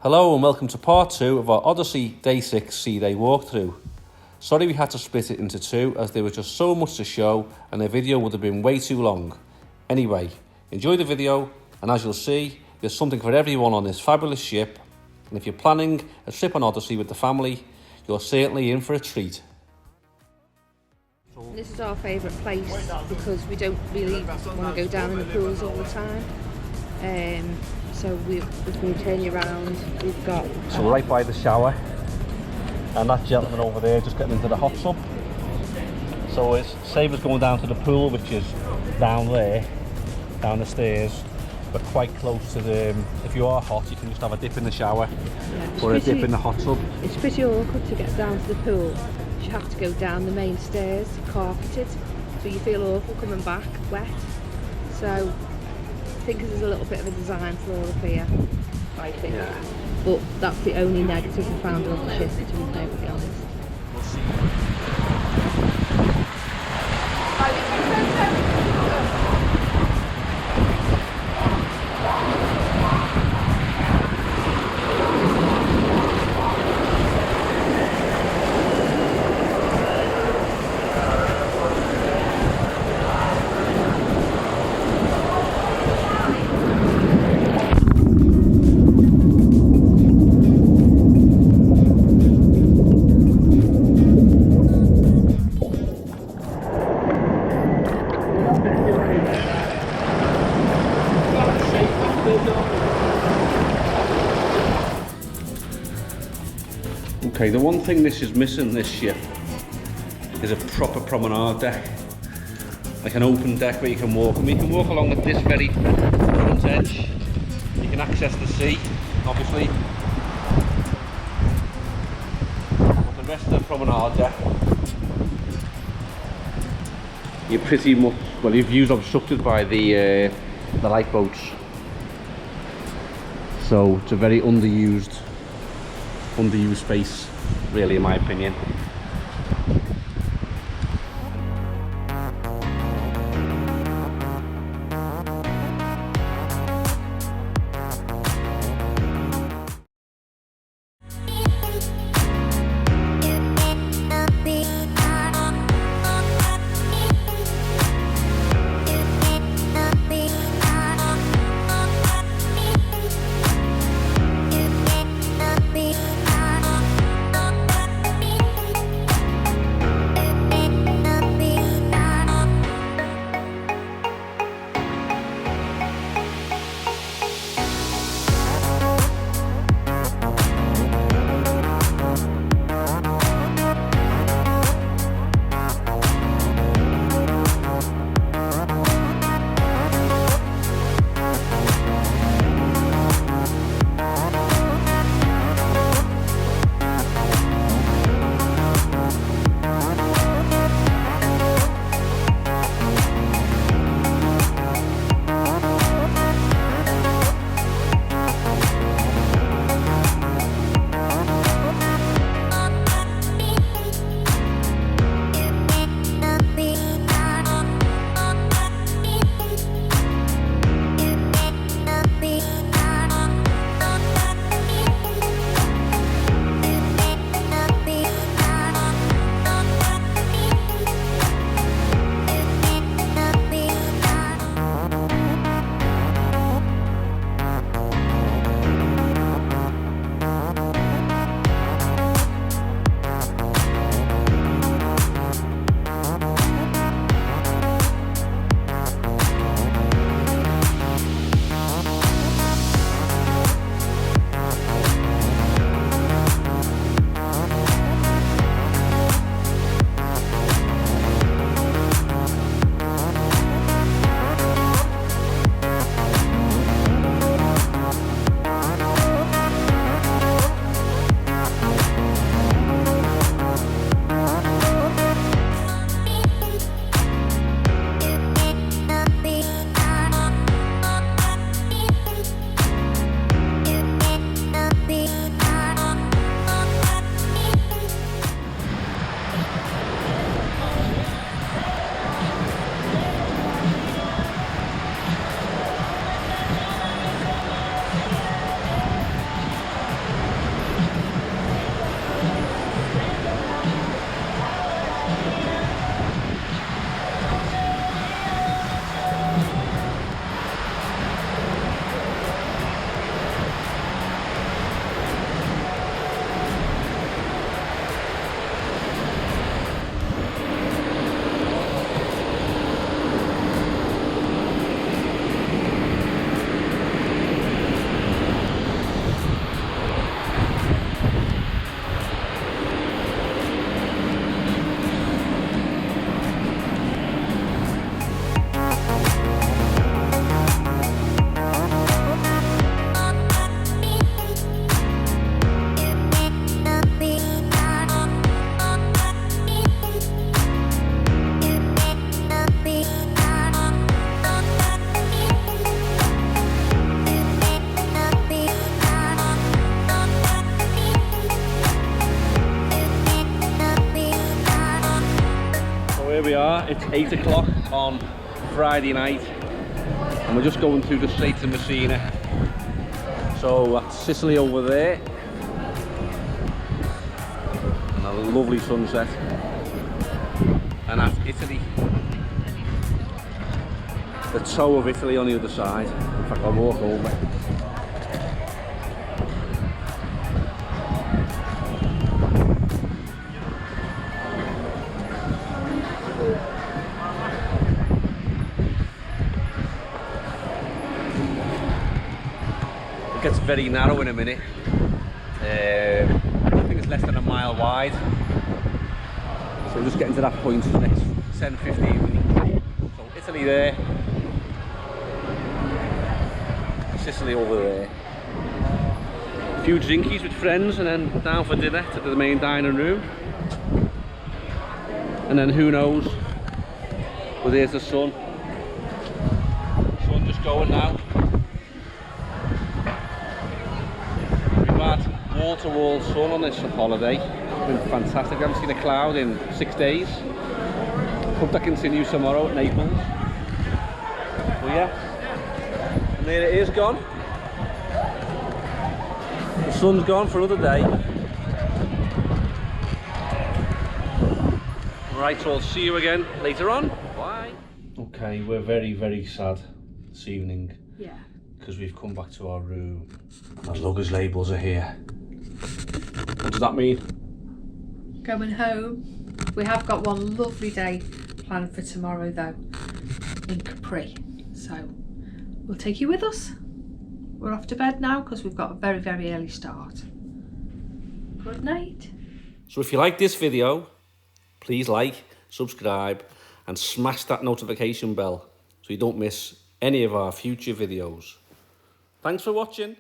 Hello and welcome to part 2 of our Odyssey Day 6 C-Day walkthrough. Sorry we had to split it into two as there was just so much to show and the video would have been way too long. Anyway, enjoy the video and as you'll see, there's something for everyone on this fabulous ship, and if you're planning a trip on Odyssey with the family, you're certainly in for a treat. This is our favourite place because we don't really want to go down in the pools all the time. So if we turn you around, we've got... So we're right by the shower, and that gentleman over there just getting into the hot tub. So it's same as going down to the pool, which is down there, down the stairs, but quite close to the... If you are hot, you can just have a dip in the shower, or a dip in the hot tub. It's pretty awkward to get down to the pool. You have to go down the main stairs, carpeted, so you feel awful coming back wet. So I think there's a little bit of a design flaw up here, I think. Yeah. But that's the only negative we found on the ship, to be perfectly honest. We'll see. Okay, the one thing this is missing, this ship, is a proper promenade deck. Like an open deck where you can walk. And we can walk along at this very front edge. You can access the sea, obviously. But the rest of the promenade deck, you're pretty much, well, your view's obstructed by the lifeboats. So it's a very underused space, really, in my opinion. It's 8 o'clock on Friday night and we're just going through the Straits of Messina. So that's Sicily over there and a lovely sunset, and that's Italy, the toe of Italy on the other side. In fact, I'll walk over. It gets very narrow in a minute. I think it's less than a mile wide. So we're just getting to that point in the next 10-15 minutes. So Italy there, Sicily over there. A few drinkies with friends and then down for dinner to the main dining room. And then who knows, well there's the sun. Sun just going now. Wall-to-wall sun on this holiday. It's been fantastic. I haven't seen a cloud in 6 days. Hope that continues tomorrow at Naples. Well, yeah, and there it is, gone. The sun's gone for another day. Right, so I'll see you again later on. Bye. Okay, we're very, very sad this evening. Yeah. Because we've come back to our room and our luggage labels are here. What does that mean? Going home. We have got one lovely day planned for tomorrow though, in Capri. So we'll take you with us. We're off to bed now because we've got a very, very early start. Good night. So if you like this video, please like, subscribe and smash that notification bell so you don't miss any of our future videos. Thanks for watching.